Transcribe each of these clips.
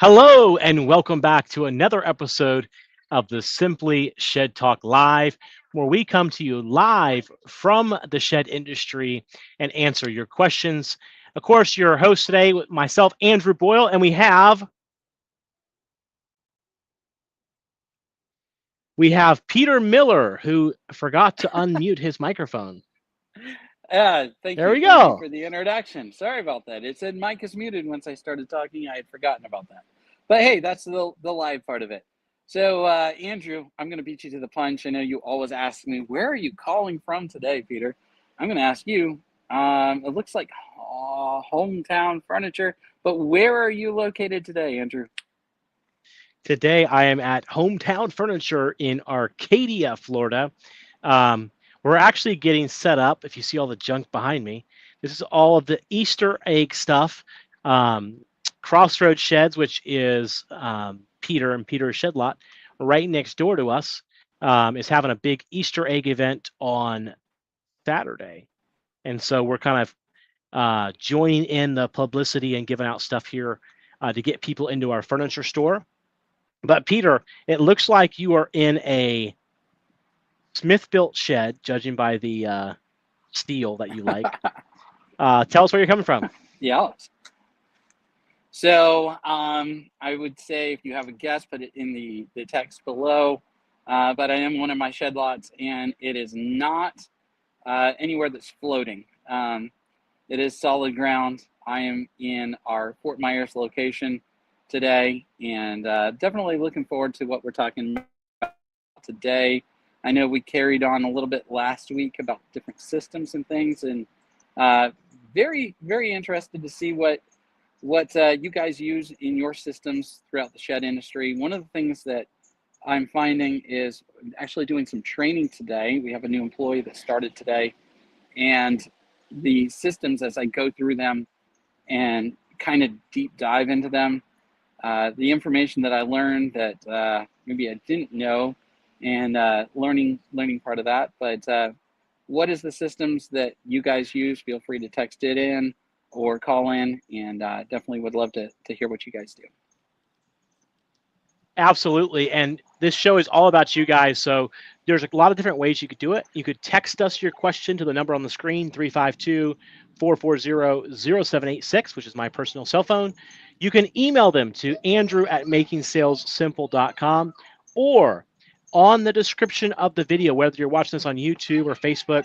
Hello, and welcome back to another episode of the Simply Shed Talk Live, where we come to you live from the shed industry and answer your questions. Of course, your host today with myself, Andrew Boyle, and we have Peter Miller, who forgot to unmute his microphone. Thank There you. we Thank you go. for the introduction. Sorry about that. It said mic is muted once I started talking. I had forgotten about that. But hey, that's the live part of it. So, Andrew, I'm going to beat you to the punch. I know you always ask me, where are you calling from today, Peter? I'm going to ask you, it looks like hometown furniture, but where are you located today, Andrew? Today, I am at Hometown Furniture in Arcadia, Florida. We're actually getting set up. If you see all the junk behind me, this is all of the Easter egg stuff. Crossroads Sheds, which is Peter and Peter's Shed Lot, right next door to us, is having a big Easter egg event on Saturday. And so we're kind of joining in the publicity and giving out stuff here to get people into our furniture store. But Peter, it looks like you are in a Smith-built shed, judging by the steel that you like. Tell us where you're coming from. Yeah. So I would say if you have a guess, put it in the text below. But I am one of my shed lots, and it is not anywhere that's floating. It is solid ground. I am in our Fort Myers location today, and definitely looking forward to what we're talking about today. I know we carried on a little bit last week about different systems and things, and very, very interested to see what you guys use in your systems throughout the shed industry. One of the things that I'm finding is actually doing some training today. We have a new employee that started today, and the systems, as I go through them and kind of deep dive into them, the information that I learned that maybe I didn't know, and learning part of that. But what is the systems that you guys use? Feel free to text it in or call in, and definitely would love to hear what you guys do. Absolutely. And this show is all about you guys. So there's a lot of different ways you could do it. You could text us your question to the number on the screen, 352-440-0786, which is my personal cell phone. You can email them to andrew@makingsalessimple.com, or on the description of the video, whether you're watching this on YouTube or Facebook,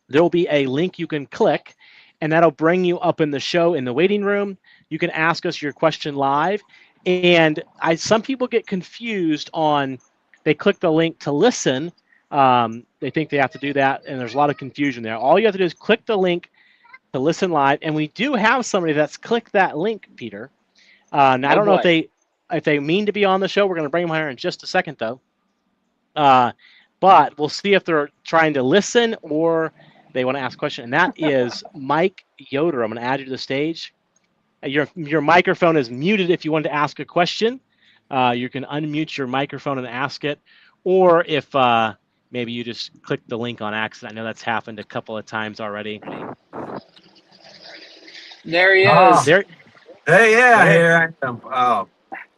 there will be a link you can click, and that'll bring you up in the show in the waiting room. You can ask us your question live. And some people get confused on, they click the link to listen. They think they have to do that, and there's a lot of confusion there. All you have to do is click the link to listen live, and we do have somebody that's clicked that link, Peter. Now, I don't know if they mean to be on the show. We're going to bring them here in just a second, though. But we'll see if they're trying to listen or they want to ask a question, and that is Mike Yoder. I'm going to add you to the stage. Your microphone is muted if you want to ask a question. You can unmute your microphone and ask it, or if maybe you just clicked the link on accident. I know that's happened a couple of times already. There he is. There. Hey, yeah, here I am.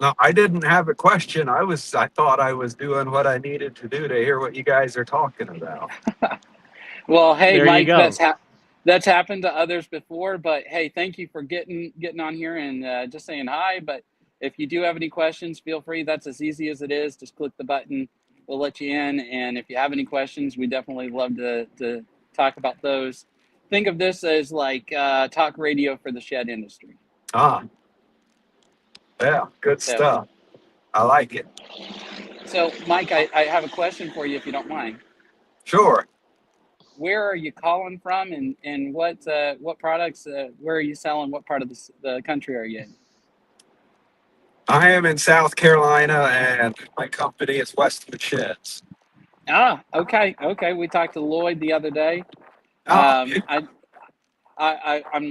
No, I didn't have a question. I thought I was doing what I needed to do to hear what you guys are talking about. Well, hey, there Mike, that's happened to others before, but hey, thank you for getting on here and just saying hi. But if you do have any questions, feel free. That's as easy as it is. Just click the button. We'll let you in. And if you have any questions, we definitely love to talk about those. Think of this as like talk radio for the shed industry. Yeah, good stuff. I like it. So, Mike, I have a question for you, if you don't mind. Sure. Where are you calling from, and what products? Where are you selling? What part of the country are you in? I am in South Carolina, and my company is Westwood Sheds. Okay. We talked to Lloyd the other day. I'm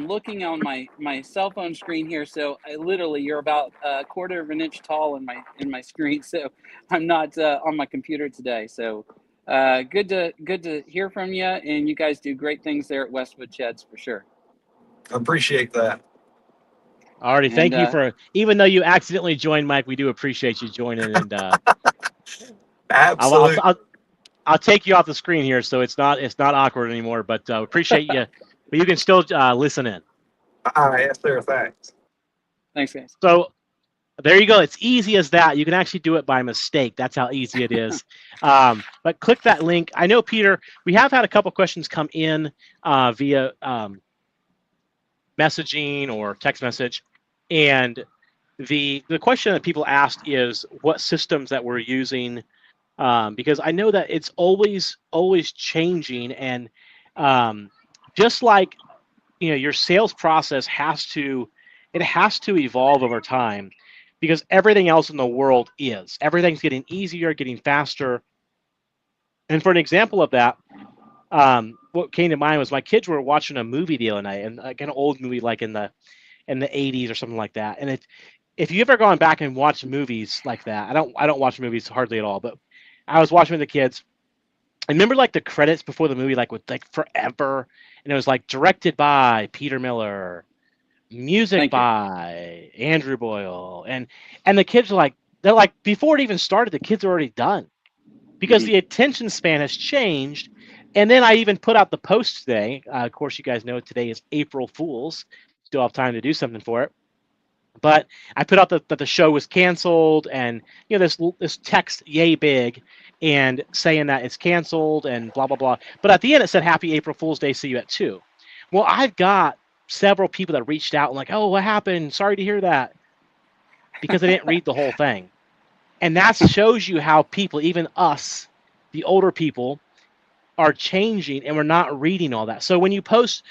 looking on my cell phone screen here, so you're about a quarter of an inch tall in my screen, so I'm not on my computer today. So Good to hear from you, and you guys do great things there at Westwood Sheds for sure. Appreciate that. Alrighty, thank And, you for, even though you accidentally joined, Mike, we do appreciate you joining, and Absolutely. I'll take you off the screen here, so it's not awkward anymore. But appreciate you, but you can still listen in. Yes, sir. Thanks. Thanks, guys. So there you go. It's easy as that. You can actually do it by mistake. That's how easy it is. But click that link. I know, Peter, we have had a couple questions come in via messaging or text message, and the question that people asked is what systems that we're using, because I know that it's always changing, and just like your sales process has to evolve over time, because everything else in the world everything's getting easier, getting faster. And for an example of that, what came to mind was my kids were watching a movie the other night, and like an old movie, like in the 80s or something like that. And if you ever gone back and watched movies like that, I don't watch movies hardly at all, but I was watching with the kids. I remember like the credits before the movie, like with like forever, and it was like directed by Peter Miller, music by Andrew Boyle, and the kids are like, they're like, before it even started, the kids are already done, because the attention span has changed. And then I even put out the post today. Of course, you guys know today is April Fool's. Still have time to do something for it. But I put out that the show was canceled, and this text yay big, and saying that it's canceled and blah blah blah. But at the end it said Happy April Fool's Day. See you at 2. Well, I've got several people that reached out and like, oh, what happened? Sorry to hear that, because they didn't read the whole thing. And that shows you how people, even us, the older people, are changing, and we're not reading all that. So when you post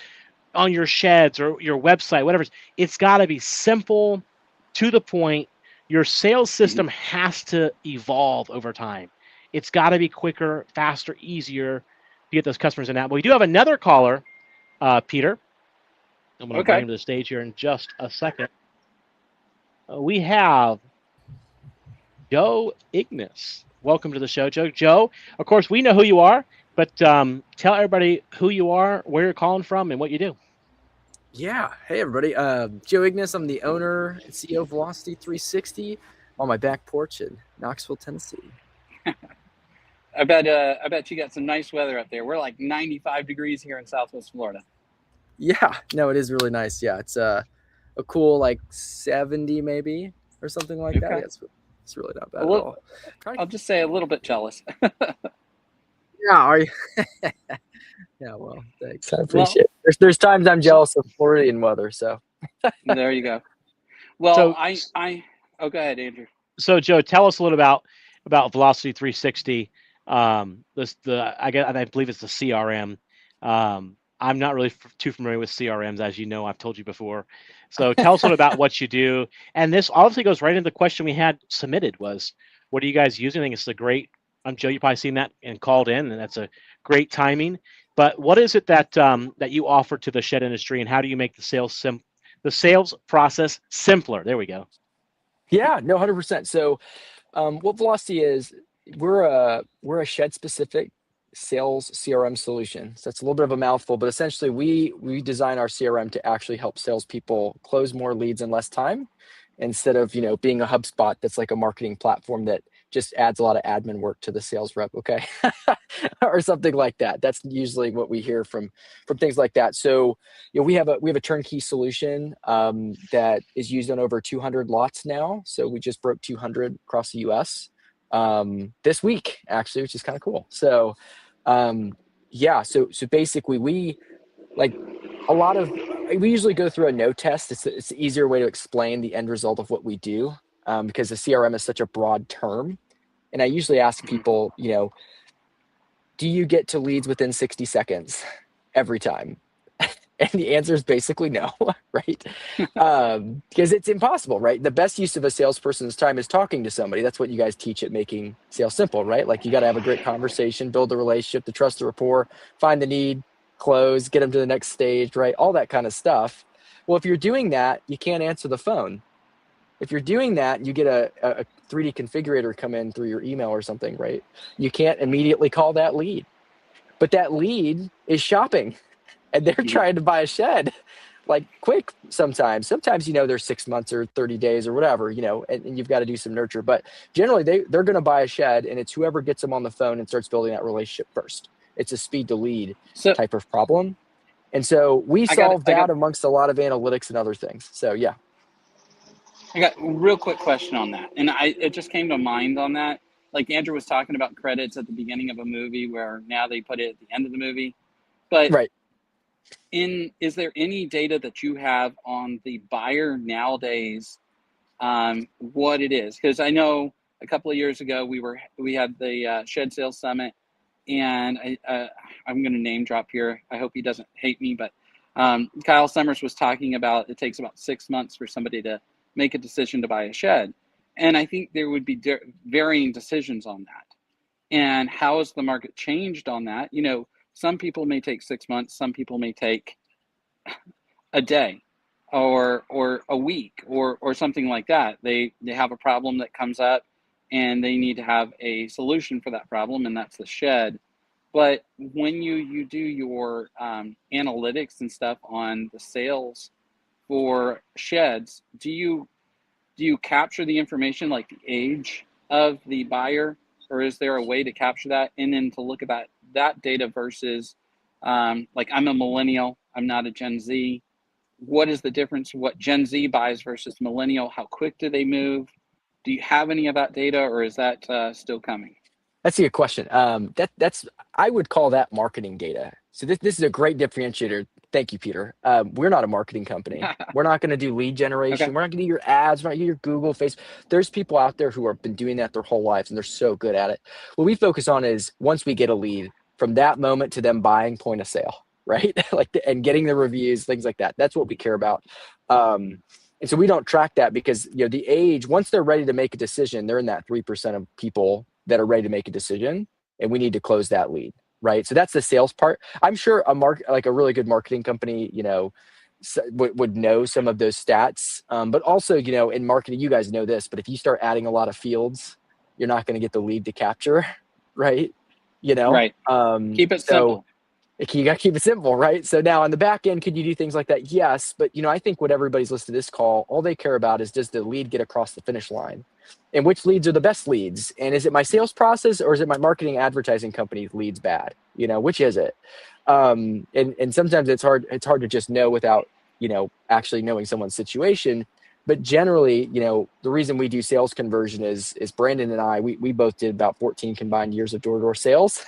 on your sheds or your website, whatever, it's got to be simple, to the point. Your sales system has to evolve over time. It's got to be quicker, faster, easier to get those customers in that. But we do have another caller, Peter. I'm going to bring him to the stage here in just a second. We have Joe Ignis. Welcome to the show, Joe. Joe, of course, we know who you are, but tell everybody who you are, where you're calling from, and what you do. Yeah. Hey, everybody. Joe Ignis. I'm the owner and CEO of Velocity 360 on my back porch in Knoxville, Tennessee. I bet you got some nice weather up there. We're like 95 degrees here in Southwest Florida. Yeah. No, it is really nice. Yeah. It's a cool like 70 maybe or something like that. Yeah, it's really not bad at all. I'll just say a little bit jealous. Yeah. Are you? Yeah. Well, thanks. I appreciate it. There's times I'm jealous of Floridian weather. So there you go. Well, so, go ahead, Andrew. So Joe, tell us a little about Velocity 360. I believe it's the CRM. I'm not really too familiar with CRMs, as you know. I've told you before. So tell us a little about what you do. And this obviously goes right into the question we had submitted was, what are you guys using? I think it's a great, Joe, you've probably seen that and called in, and that's a great timing. But what is it that you offer to the shed industry, and how do you make the sales process simpler? There we go. Yeah, no, 100%. So what Velocity is, we're a shed specific sales CRM solution. So that's a little bit of a mouthful, but essentially we design our CRM to actually help salespeople close more leads in less time, instead of being a HubSpot that's like a marketing platform that just adds a lot of admin work to the sales rep, okay? Or something like that. That's usually what we hear from things like that. So we have a turnkey solution that is used on over 200 lots now. So we just broke 200 across the US this week, actually, which is kind of cool. So so basically we usually go through a no test. It's an easier way to explain the end result of what we do, because the CRM is such a broad term. And I usually ask people, do you get to leads within 60 seconds every time? And the answer is basically no, right? Because it's impossible, right? The best use of a salesperson's time is talking to somebody. That's what you guys teach at Making Sales Simple, right? Like, you got to have a great conversation, build the relationship, the trust, the rapport, find the need, close, get them to the next stage, right? All that kind of stuff. Well, if you're doing that, you can't answer the phone. If you're doing that, you get a 3D configurator come in through your email or something, right? You can't immediately call that lead, but that lead is shopping and they're trying to buy a shed like quick sometimes. Sometimes, there's 6 months or 30 days or whatever, and you've got to do some nurture. But generally, they're going to buy a shed, and it's whoever gets them on the phone and starts building that relationship first. It's a speed to lead type of problem. And so we solve that amongst a lot of analytics and other things. So, yeah. I got a real quick question on that. And it just came to mind on that. Like Andrew was talking about credits at the beginning of a movie where now they put it at the end of the movie. But right. Is there any data that you have on the buyer nowadays, what it is? Because I know a couple of years ago we had the Shed Sales Summit, and I'm going to name drop here. I hope he doesn't hate me, but Kyle Summers was talking about it takes about 6 months for somebody to make a decision to buy a shed, and I think there would be varying decisions on that. And how has the market changed on that? Some people may take 6 months, some people may take a day or a week or something like that. They have a problem that comes up and they need to have a solution for that problem, and that's the shed. But when you do your analytics and stuff on the sales for sheds, do you capture the information like the age of the buyer, or is there a way to capture that and then to look at that data versus like I'm a millennial, I'm not a Gen Z. What is the difference? What Gen Z buys versus millennial? How quick do they move? Do you have any of that data, or is that still coming? That's a good question. I would call that marketing data. So this is a great differentiator. Thank you, Peter. We're not a marketing company. We're not going to do lead generation. Okay. We're not going to do your ads. We're not going to do your Google, Facebook. There's people out there who have been doing that their whole lives, and they're so good at it. What we focus on is once we get a lead, from that moment to them buying, point of sale, right? And getting the reviews, things like that. That's what we care about. And so we don't track that because the age, once they're ready to make a decision, they're in that 3% of people that are ready to make a decision, and we need to close that lead, right? So that's the sales part. I'm sure a really good marketing company, would know some of those stats. But also, in marketing, you guys know this, but if you start adding a lot of fields, you're not going to get the lead to capture, right? Right. Keep it simple. You got to keep it simple, right? So now on the back end, could you do things like that? Yes. But, I think what everybody's listening to this call, all they care about is, does the lead get across the finish line? And which leads are the best leads? And is it my sales process, or is it my marketing advertising company's leads bad? Which is it? And sometimes it's hard to just know without, actually knowing someone's situation. But generally, the reason we do sales conversion is Brandon and I, we both did about 14 combined years of door-to-door sales.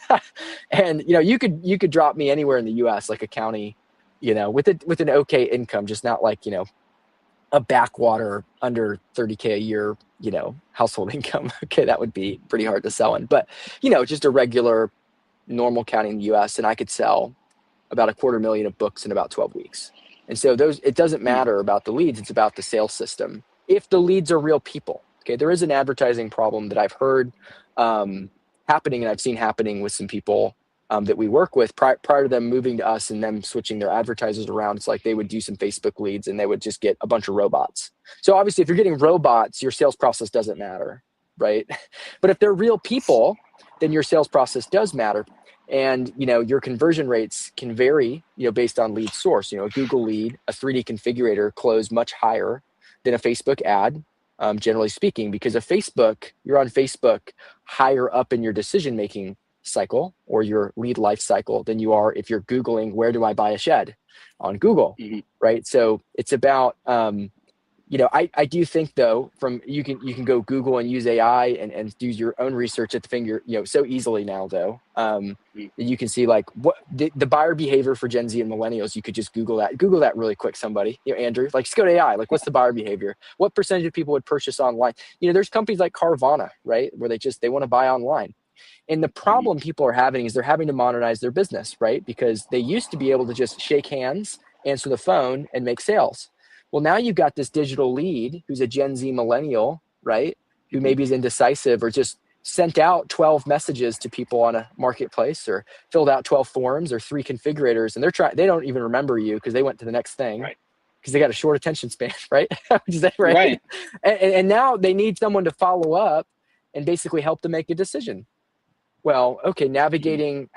And, you could drop me anywhere in the US, like a county, with an okay income, just not like, a backwater under 30K a year, household income. Okay. That would be pretty hard to sell in, but, just a regular normal county in the US, and I could sell about $250,000 of books in about 12 weeks. And so it doesn't matter about the leads. It's about the sales system. If the leads are real people, okay, there is an advertising problem that I've heard happening, and I've seen happening with some people that we work with prior to them moving to us and them switching their advertisers around. It's like they would do some Facebook leads and they would just get a bunch of robots. So obviously if you're getting robots, your sales process doesn't matter, right? But if they're real people, then your sales process does matter. And, your conversion rates can vary, based on lead source. A Google lead, a 3D configurator close much higher than a Facebook ad, generally speaking, because you're on Facebook higher up in your decision-making cycle or your lead life cycle than you are if you're Googling, where do I buy a shed on Google, right? So it's about, I do think though, you can go Google and use AI and do your own research at the finger, so easily now though. You can see like what the buyer behavior for Gen Z and millennials. You could just Google that really quick. Somebody, Andrew, like just go to AI, like what's the buyer behavior? What percentage of people would purchase online? There's companies like Carvana, right? Where they want to buy online. And the problem people are having is they're having to modernize their business, right? Because they used to be able to just shake hands, answer the phone, and make sales. Well, now you've got this digital lead who's a Gen Z millennial, right? Who maybe is indecisive or just sent out 12 messages to people on a marketplace or filled out 12 forms or 3 configurators. And they don't even remember you because they went to the next thing. Right. because they got a short attention span, right? Is that right? Right. And now they need someone to follow up and basically help them make a decision. Well, okay, navigating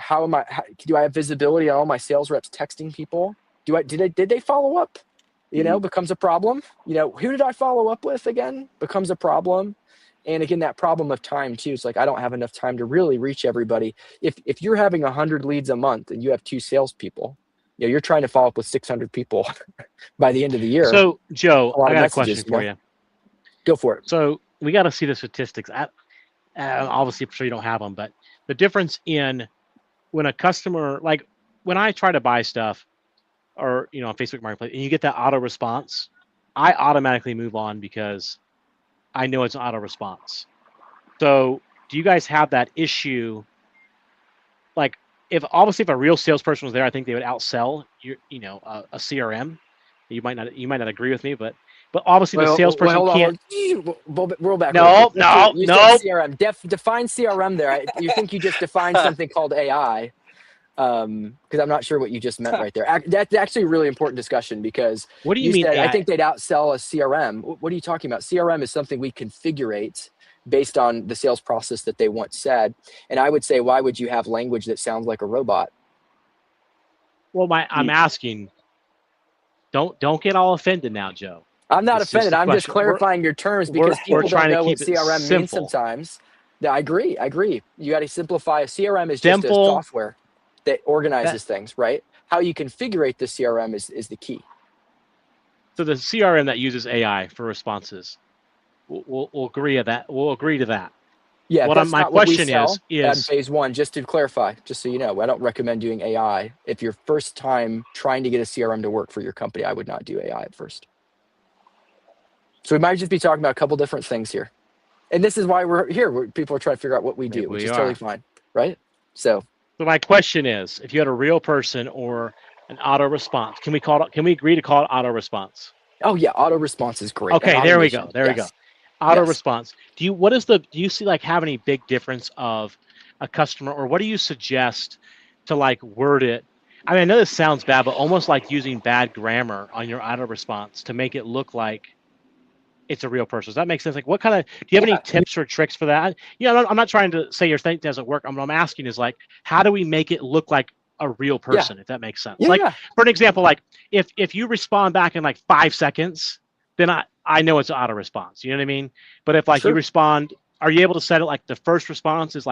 do I have visibility on all my sales reps texting people? Did they follow up? Becomes a problem. Who did I follow up with again? Becomes a problem. And again, that problem of time too. It's like, I don't have enough time to really reach everybody. If you're having 100 leads a month and you have 2 salespeople, you're trying to follow up with 600 people by the end of the year. So, Joe, I got a question messages, for you. Go for it. So we got to see the statistics. Obviously, I'm sure you don't have them, but the difference in when a customer, like when I try to buy stuff or, on Facebook Marketplace and you get that auto response, I automatically move on because I know it's an auto response. So do you guys have that issue? Like if a real salesperson was there, I think they would outsell a CRM. You might not agree with me, but obviously the salesperson can't. Roll back. No. CRM. Define CRM there. You think you just defined something called AI? Because I'm not sure what you just meant right there. That's actually a really important discussion because what do you mean? I think they'd outsell a CRM. What are you talking about? CRM is something we configurate based on the sales process that they once said. And I would say, why would you have language that sounds like a robot? Well, I'm asking. Don't get all offended now, Joe. I'm not offended. I'm just clarifying your terms because people don't know what CRM means sometimes. I agree. You got to simplify. A CRM is just a software that organizes things, right? How you configure the CRM is the key. So the CRM that uses AI for responses, we'll agree to that. We'll agree to that. Yeah. My question is in phase 1, just to clarify, just so you know, I don't recommend doing AI. If your first time trying to get a CRM to work for your company, I would not do AI at first. So we might just be talking about a couple different things here. And this is why we're here. People are trying to figure out what we do, which is totally fine, right? So my question is, if you had a real person or an auto response, can we agree to call it auto response? Oh yeah, auto response is great. Okay, there we go. We go. Auto response. Do you see have any big difference of a customer, or what do you suggest to word it? I mean, I know this sounds bad, but almost like using bad grammar on your auto response to make it look like it's a real person. Does that make sense? What kind of, do you have any tips or tricks for that? I'm not trying to say your thing doesn't work. What I'm asking is how do we make it look like a real person, if that makes sense? For an example, if you respond back in 5 seconds, then I know it's an auto response. You know what I mean? But if you respond, are you able to set it the first response is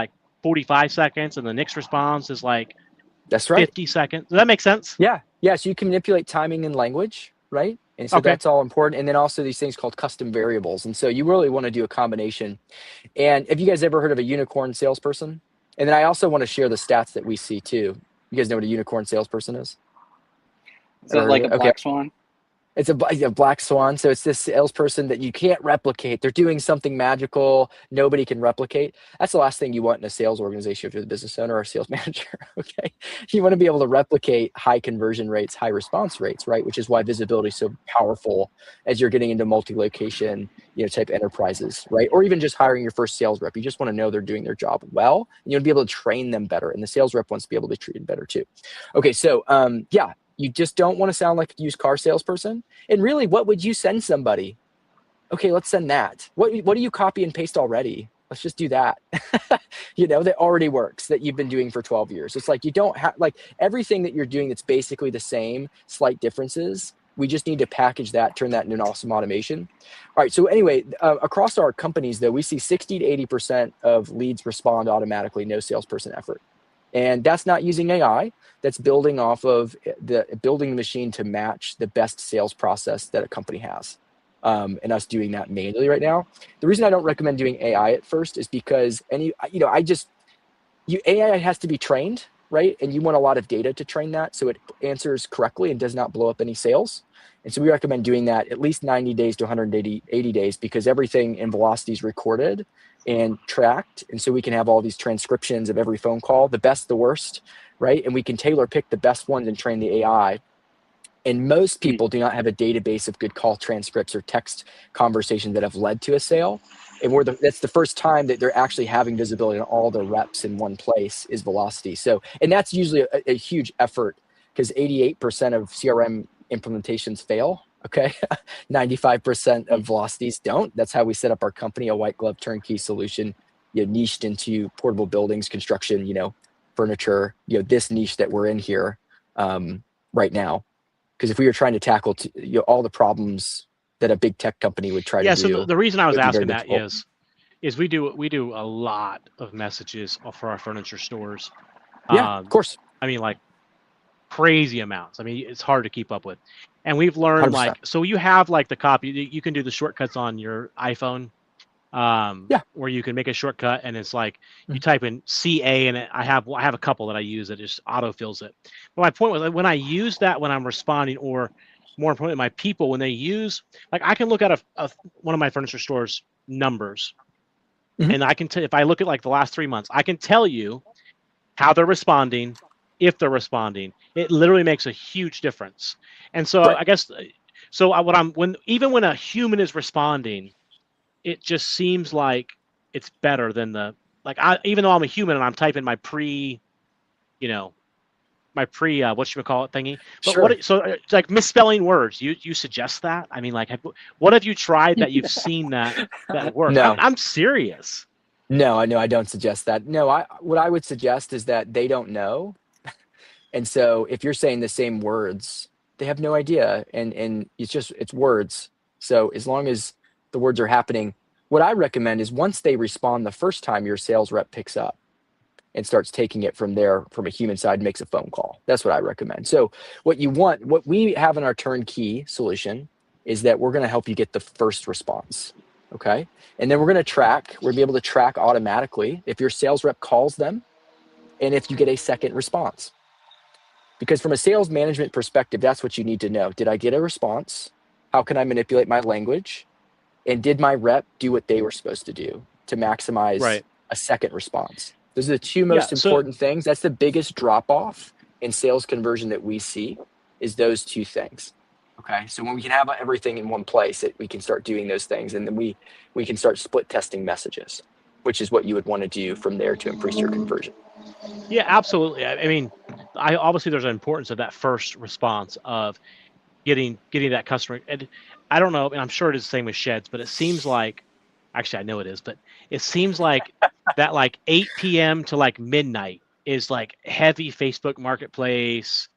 45 seconds and the next response is that's right, 50 seconds? Does that make sense? Yeah. So you can manipulate timing and language, right? And so that's all important. And then also these things called custom variables. And so you really want to do a combination. And have you guys ever heard of a unicorn salesperson? And then I also want to share the stats that we see too. You guys know what a unicorn salesperson is? Is that like a black swan? It's a black swan. So it's this salesperson that you can't replicate. They're doing something magical nobody can replicate. That's the last thing you want in a sales organization if you're the business owner or sales manager. Okay. You want to be able to replicate high conversion rates, high response rates, right? Which is why visibility is so powerful as you're getting into multi-location, type enterprises, right? Or even just hiring your first sales rep. You just want to know they're doing their job well, and you want to be able to train them better. And the sales rep wants to be able to treat them better too. Okay. So, you just don't want to sound like a used car salesperson. And really, what would you send somebody? Okay, let's send that. What do you copy and paste already? Let's just do that. That already works, that you've been doing for 12 years. It's you don't have everything that you're doing that's basically the same, slight differences. We just need to package that, turn that into an awesome automation. All right. So anyway, across our companies, though, we see 60 to 80% of leads respond automatically, no salesperson effort. And that's not using AI. That's building off of building the machine to match the best sales process that a company has. And us doing that manually right now. The reason I don't recommend doing AI at first is because AI has to be trained, right? And you want a lot of data to train that so it answers correctly and does not blow up any sales. And so we recommend doing that at least 90 days to 180 days because everything in Velocity is recorded and tracked. And so we can have all these transcriptions of every phone call, the best, the worst, right? And we can tailor pick the best ones and train the AI. And most people do not have a database of good call transcripts or text conversations that have led to a sale. And that's the first time that they're actually having visibility on all their reps in one place is Velocity. So, and that's usually a huge effort because 88% of CRM implementations fail Okay. 95% of velocities don't. That's how we set up our company, a white glove turnkey solution, niched into portable buildings, construction, furniture, this niche that we're in here right now. Because if we were trying to tackle all the problems that a big tech company would try to Yeah. So do, the reason I was it would be very asking that difficult. is we do a lot of messages for our furniture stores. Yeah, of course. I mean, like crazy amounts. I mean, it's hard to keep up with. And we've learned 100%. so you have like the copy, you can do the shortcuts on your iPhone, Yeah. where you can make a shortcut and it's like you Mhm. type in CA and I have a couple that I use that just auto fills it. But my point was, like, when I use that when I'm responding, or more importantly, my people, when they use, like, I can look at one of my furniture stores numbers, Mhm. and I can tell, if I look at like the last 3 months, I can tell you how they're responding, if they're responding. It literally makes a huge difference. And so Right. I guess, so what even when a human is responding, it just seems like it's better than even though I'm a human and I'm typing my you know, whatchamacallit thingy. But Sure. it's like misspelling words. You suggest that? I mean, like, what have you tried that you've seen that work? No. I'm serious. No, I don't suggest that. No, what I would suggest is that they don't know. And so if you're saying the same words, they have no idea. And it's words. So as long as the words are happening, what I recommend is once they respond the first time, your sales rep picks up and starts taking it from there, from a human side, makes a phone call. That's what I recommend. So what we have in our turnkey solution is that we're going to help you get the first response. Okay. And then we're going to be able to track automatically if your sales rep calls them and if you get a second response. Because from a sales management perspective, that's what you need to know. Did I get a response? How can I manipulate my language? And did my rep do what they were supposed to do to maximize Right. a second response? Those are the two Yeah. most important things. That's the biggest drop off in sales conversion that we see, is those two things. Okay. So when we can have everything in one place, we can start doing those things. And then we can start split testing messages, which is what you would want to do from there to increase your conversion. Yeah, absolutely. I mean, obviously there's an importance of that first response of getting that customer. And I don't know, and I'm sure it is the same with sheds, but it seems like, actually I know it is, but it seems like that like 8 p.m. to like midnight is like heavy Facebook Marketplace,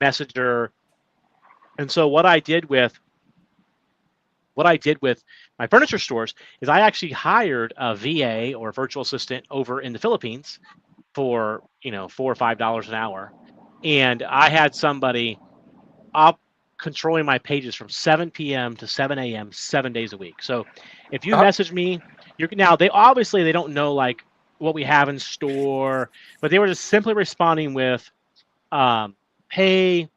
Messenger. And so what I did with my furniture stores is I actually hired a VA or a virtual assistant over in the Philippines for $4 or $5 an hour, and I had somebody up controlling my pages from 7 p.m. to 7 a.m. 7 days a week. So if you message me, they don't know like what we have in store, but they were just simply responding with, hey,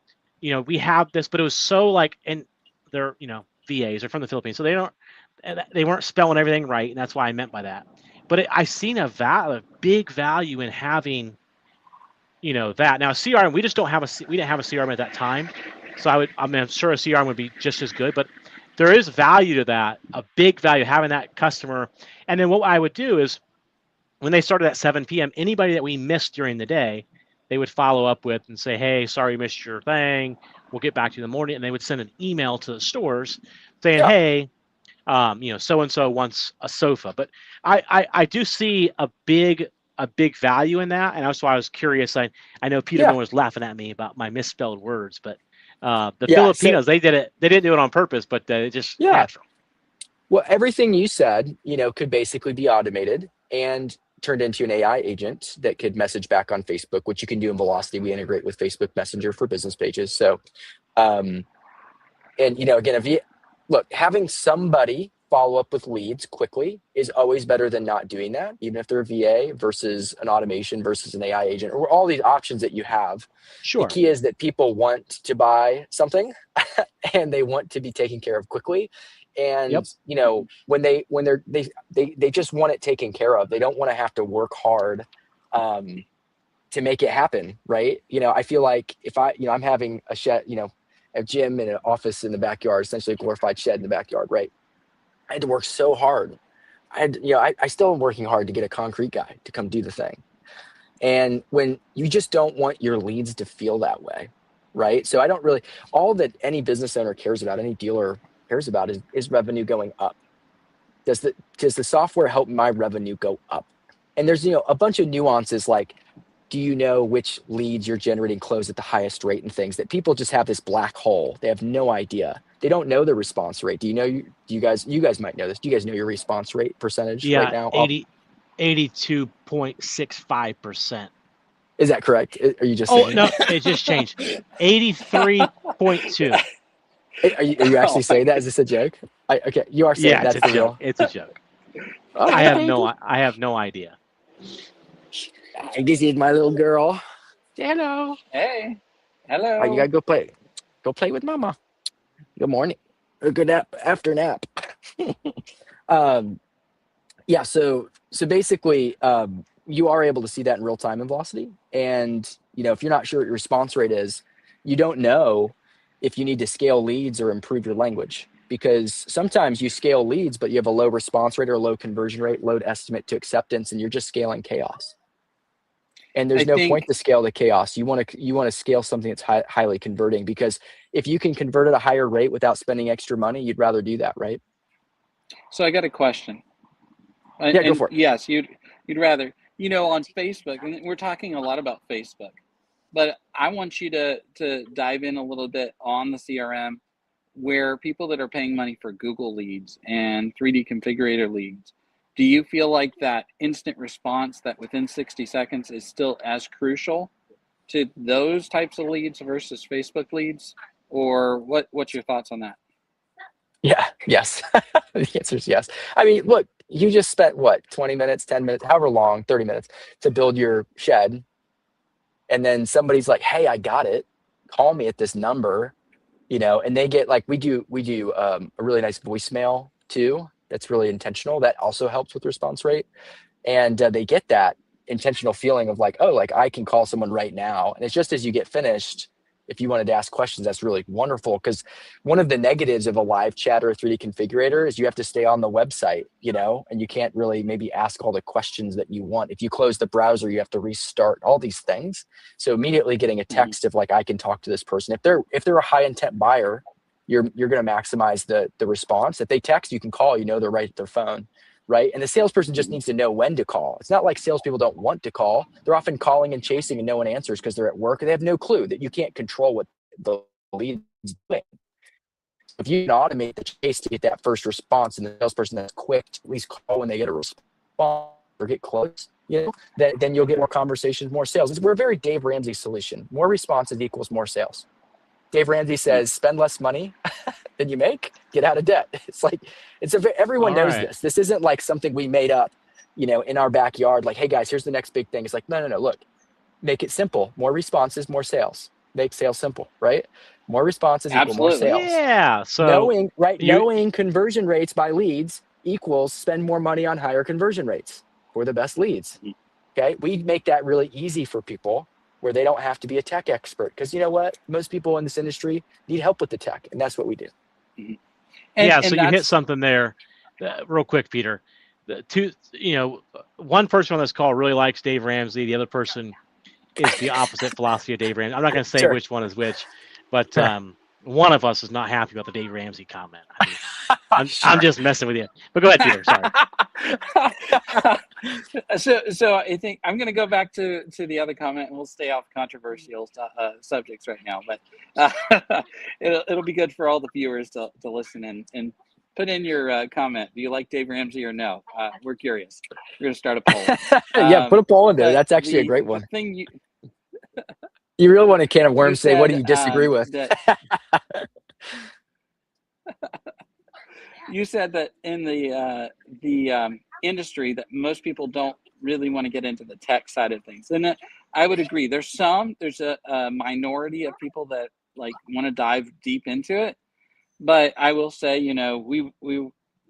we have this, but it was so like, and they're VAs are from the Philippines, so they weren't spelling everything right, and that's why I meant by that. But I seen a big value in having that. Now CRM, we didn't have a CRM at that time, so I'm sure a CRM would be just as good, but there is value to that, a big value having that customer. And then what I would do is when they started at 7 p.m., anybody that we missed during the day, they would follow up with and say, hey, sorry, missed your thing, we'll get back to you in the morning. And they would send an email to the stores saying, hey, so and so wants a sofa. But I do see a big value in that, and that's why I was curious. I know Peterman was laughing at me about my misspelled words, but the Filipinos, they didn't do it on purpose, but it just natural. Well, everything you said, could basically be automated and turned into an AI agent that could message back on Facebook, which you can do in Velocity. We integrate with Facebook Messenger for business pages. So, and again, having somebody follow up with leads quickly is always better than not doing that, even if they're a VA versus an automation versus an AI agent, or all these options that you have. Sure. The key is that people want to buy something and they want to be taken care of quickly. And, when they just want it taken care of, they don't want to have to work hard to make it happen. Right. I feel like if I'm having a shed, a gym and an office in the backyard, essentially a glorified shed in the backyard. Right. I had to work so hard. I still am working hard to get a concrete guy to come do the thing. And when you just don't want your leads to feel that way, right? So I don't really, all that any business owner cares about, any dealer cares about is revenue going up. Does the software help my revenue go up? And there's, a bunch of nuances like, do you know which leads you're generating close at the highest rate and things that people just have this black hole. They have no idea. They don't know the response rate. Do you guys might know this. Do you guys know your response rate percentage right now? 82.65%. Is that correct? Are you just saying? No, it just changed. 83.2. Are you actually saying that? Is this a joke? Okay, you are saying that's the real. It's a joke. Oh, I have no idea. This is my little girl. Hello. Hey, hello. Oh, you gotta go play with mama. Good morning or good after nap. Yeah. So basically, you are able to see that in real time in Velocity. And if you're not sure what your response rate is, you don't know if you need to scale leads or improve your language, because sometimes you scale leads, but you have a low response rate or a low conversion rate, low estimate to acceptance, and you're just scaling chaos. And there's no point to scale the chaos. You want to scale something that's highly converting, because if you can convert at a higher rate without spending extra money, you'd rather do that, right? So I got a question. Yeah, go for it. Yes, you'd rather, on Facebook, and we're talking a lot about Facebook, but I want you to dive in a little bit on the CRM, where people that are paying money for Google leads and 3D configurator leads, do you feel like that instant response that within 60 seconds is still as crucial to those types of leads versus Facebook leads? Or what's your thoughts on that? Yeah, yes. The answer is yes. I mean, look, you just spent 20 minutes, 10 minutes, however long, 30 minutes to build your shed. And then somebody's like, hey, I got it. Call me at this number, and they get we do a really nice voicemail too. That's really intentional. That also helps with response rate. And they get that intentional feeling of I can call someone right now. And it's just as you get finished, if you wanted to ask questions, that's really wonderful, because one of the negatives of a live chat or a 3D configurator is you have to stay on the website, and you can't really maybe ask all the questions that you want. If you close the browser, you have to restart all these things. So immediately getting a text of I can talk to this person. If they're a high intent buyer, you're going to maximize the response. If they text, you can call, they're right at their phone. Right. And the salesperson just needs to know when to call. It's not like salespeople don't want to call. They're often calling and chasing and no one answers because they're at work and they have no clue that you can't control what the lead is doing. If you can automate the chase to get that first response, and the salesperson that's quick to at least call when they get a response or get close, then you'll get more conversations, more sales. We're a very Dave Ramsey solution. More responses equals more sales. Dave Ramsey says, spend less money than you make, get out of debt. Everyone knows this. This isn't like something we made up, in our backyard. Hey guys, here's the next big thing. It's no, look, make it simple. More responses, more sales. Make sales simple, right? More responses equal more sales. Yeah. So knowing conversion rates by leads equals spend more money on higher conversion rates for the best leads. Okay. We make that really easy for people, where they don't have to be a tech expert. Because you know what? Most people in this industry need help with the tech, and that's what we do. Mm-hmm. So you hit something there real quick, Peter. One person on this call really likes Dave Ramsey. The other person is the opposite philosophy of Dave Ramsey. I'm not going to say which one is which, but one of us is not happy about the Dave Ramsey comment. I'm just messing with you. But go ahead, Peter. Sorry. So I think I'm going to go back to the other comment, and we'll stay off controversial subjects right now. But it'll be good for all the viewers to listen and put in your comment. Do you like Dave Ramsey or no? We're curious. We're going to start a poll. Yeah, put a poll in there. That's actually a great one. You really want a can of worms, say, what do you disagree with? You said that in the industry that most people don't really want to get into the tech side of things. And I would agree. There's a minority of people that want to dive deep into it. But I will say, we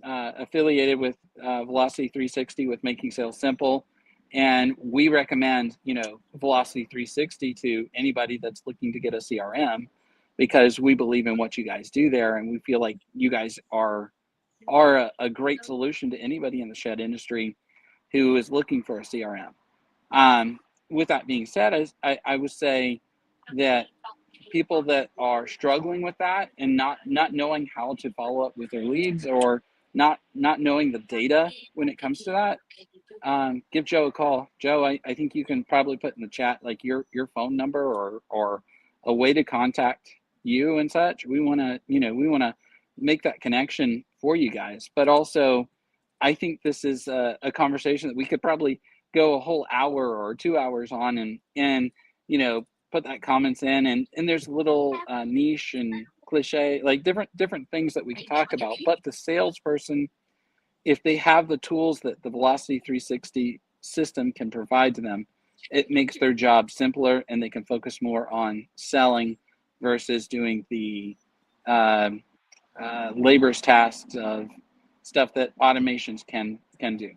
affiliated with Velocity 360 with Making Sales Simple. And we recommend, Velocity 360 to anybody that's looking to get a CRM, because we believe in what you guys do there. And we feel like you guys are a great solution to anybody in the shed industry who is looking for a CRM. With that being said, I would say that people that are struggling with that and not knowing how to follow up with their leads, or not knowing the data when it comes to that, give Joe a call. Joe, I think you can probably put in the chat like your phone number or a way to contact you and such. We want to make that connection for you guys. But also, I think this is a conversation that we could probably go a whole hour or 2 hours on, and put that comments in, and there's little niche and cliche, like different things that we can talk about. But the salesperson, if they have the tools that the Velocity 360 system can provide to them, it makes their job simpler, and they can focus more on selling versus doing the labor's tasks of stuff that automations can do.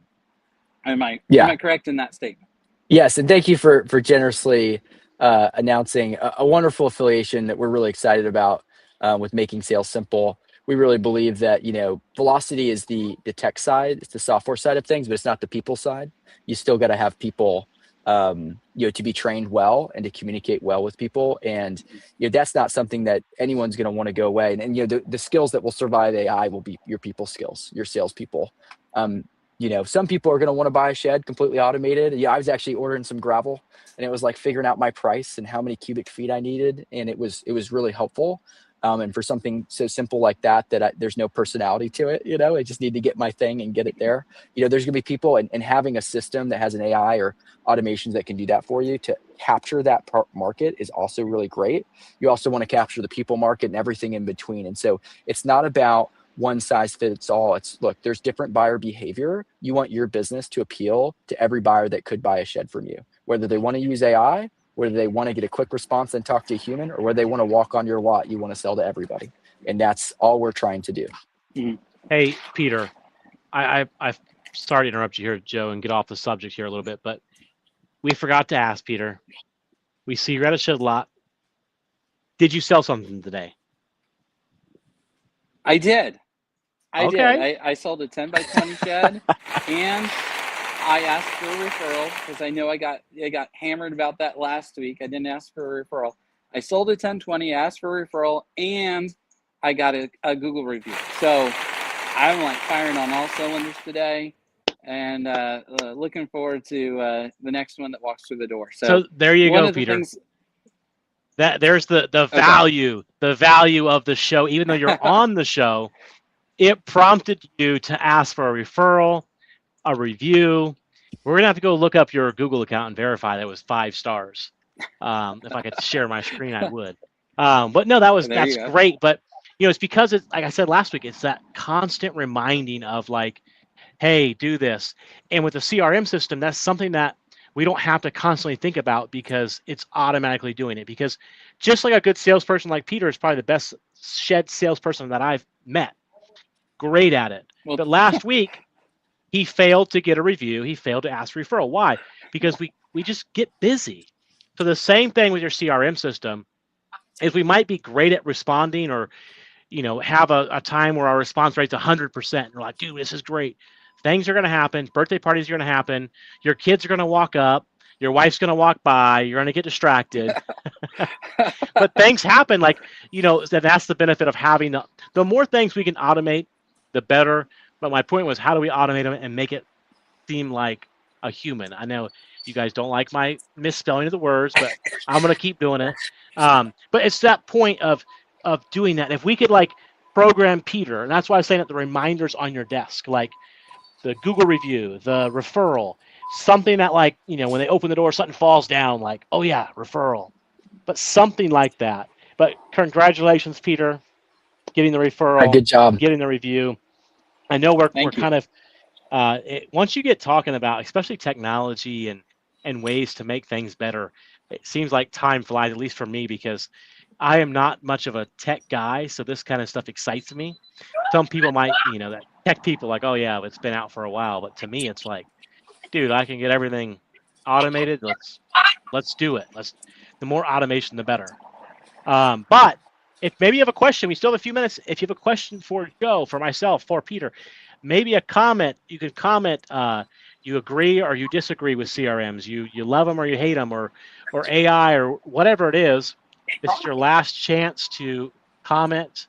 Am I correct in that statement? Yes, and thank you for generously announcing a wonderful affiliation that we're really excited about with making sales simple. We really believe that Velocity is the tech side, it's the software side of things, but it's not the people side. You still got to have people to be trained well and to communicate well with people, and that's not something that anyone's going to want to go away. And the skills that will survive AI will be your people skills, your salespeople. Some people are going to want to buy a shed completely automated. I was actually ordering some gravel, and it was like figuring out my price and how many cubic feet I needed, and it was really helpful. And for something so simple like that, there's no personality to it, I just need to get my thing and get it there. There's going to be people, and having a system that has an AI or automations that can do that for you to capture that market is also really great. You also want to capture the people market and everything in between. And so it's not about one size fits all. Look, there's different buyer behavior. You want your business to appeal to every buyer that could buy a shed from you, whether they want to use AI, whether they want to get a quick response and talk to a human, or whether they want to walk on your lot. You want to sell to everybody. And that's all we're trying to do. Mm-hmm. Hey, Peter, I sorry to interrupt you here, Joe, and get off the subject here a little bit, but we forgot to ask, Peter. We see you're at a shed lot. Did you sell something today? I did. I Okay. did. I sold a 10 by 20 shed, and I asked for a referral because I know I got hammered about that last week. I didn't ask for a referral. I sold a 1020, asked for a referral, and I got a Google review. So I'm like firing on all cylinders today, and looking forward to the next one that walks through the door. So there you go, Peter. There's the value, the value of the show. Even though you're on the show, it prompted you to ask for a referral, a review. We're gonna have to go look up your Google account and verify that it was 5 stars. If I could share my screen, I would. But no, that's great. But it's because it's like I said last week, it's that constant reminding of like, hey, do this. And with the CRM system, that's something that we don't have to constantly think about because it's automatically doing it. Because just like a good salesperson like Peter is probably the best shed salesperson that I've met. Great at it. Well, but last week, he failed to get a review. He failed to ask for referral. Why? Because we just get busy. So the same thing with your CRM system is we might be great at responding or, have a time where our response rate's 100%. And we're like, dude, this is great. Things are going to happen. Birthday parties are going to happen. Your kids are going to walk up. Your wife's going to walk by. You're going to get distracted. But things happen. Like, that's the benefit of having the more things we can automate, the better. But my point was, how do we automate them and make it seem like a human? I know you guys don't like my misspelling of the words, but I'm going to keep doing it. But it's that point of doing that. If we could program Peter, and that's why I was saying that the reminders on your desk, like the Google review, the referral, something that when they open the door, something falls down, like, oh yeah, referral, but something like that. But congratulations, Peter, getting the referral. Good job. Getting the review. I know we're kind of, once you get talking about, especially technology and ways to make things better, it seems like time flies, at least for me, because I am not much of a tech guy. So this kind of stuff excites me. Some people might, that tech people like, oh yeah, it's been out for a while. But to me, it's like, dude, I can get everything automated. Let's do it. The more automation, the better. But if maybe you have a question, we still have a few minutes. If you have a question for Joe, for myself, for Peter, maybe a comment, you could comment, you agree or you disagree with CRMs. You love them or you hate them or AI or whatever it is. This is your last chance to comment.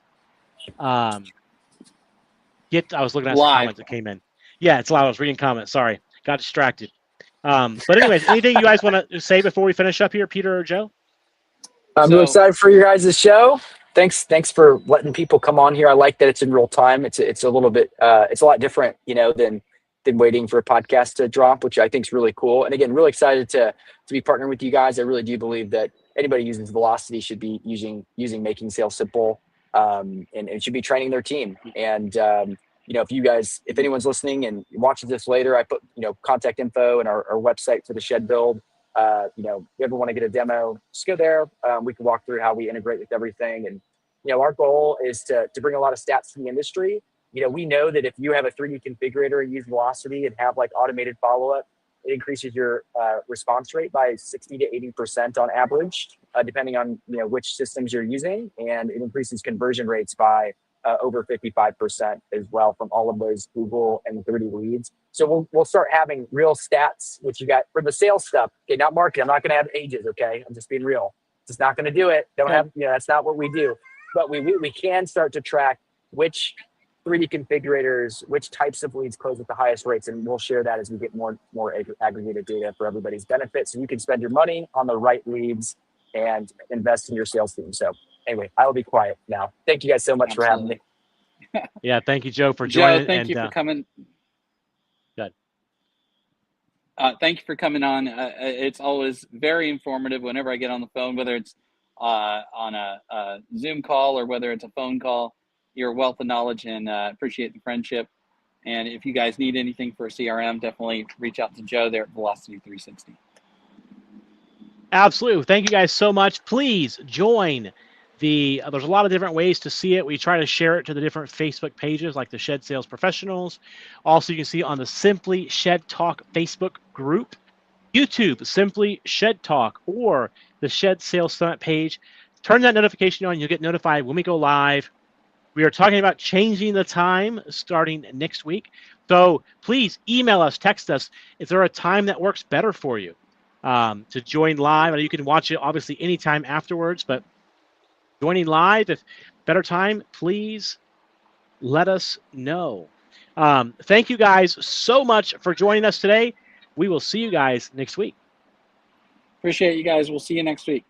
I was looking at some Live. comments that came in. Yeah, it's loud. I was reading comments. Sorry, got distracted. But anyways, anything you guys want to say before we finish up here, Peter or Joe? I'm really excited for your guys' show. Thanks for letting people come on here. I like that it's in real time. It's a little bit it's a lot different, than waiting for a podcast to drop, which I think is really cool. And again, really excited to be partnering with you guys. I really do believe that anybody using Velocity should be using Making Sales Simple, and should be training their team. And if anyone's listening and watches this later, I put contact info and our website for the shed build. If you ever want to get a demo, just go there. We can walk through how we integrate with everything. And, our goal is to bring a lot of stats to the industry. We know that if you have a 3D configurator and use Velocity and have like automated follow-up, it increases your response rate by 60 to 80% on average, depending on, which systems you're using. And it increases conversion rates by over 55% as well from all of those Google and 3D leads. So we'll start having real stats, which you got for the sales stuff. Okay, not marketing. I'm not going to have ages. Okay, I'm just being real. Just not going to do it. Don't have. That's not what we do. But we can start to track which 3D configurators, which types of leads close with the highest rates, and we'll share that as we get more aggregated data for everybody's benefit. So you can spend your money on the right leads and invest in your sales team. So anyway, I will be quiet now. Thank you guys so much for having me. Yeah, thank you, Joe, for joining. Joe, thank you for coming. Good. Thank you for coming on. It's always very informative whenever I get on the phone, whether it's on a Zoom call or whether it's a phone call. Your wealth of knowledge, and appreciate the friendship. And if you guys need anything for a CRM, definitely reach out to Joe there at Velocity 360. Absolutely. Thank you guys so much. Please join there's a lot of different ways to see it. We try to share it to the different Facebook pages like the Shed Sales Professionals. Also, you can see on the Simply Shed Talk Facebook group, YouTube, Simply Shed Talk, or the Shed Sales Summit page. Turn that notification on. You'll get notified when we go live. We are talking about changing the time starting next week. So please email us, text us. Is there a time that works better for you to join live? And you can watch it obviously anytime afterwards, but joining live, if better time, please let us know. Thank you guys so much for joining us today. We will see you guys next week. Appreciate you guys. We'll see you next week.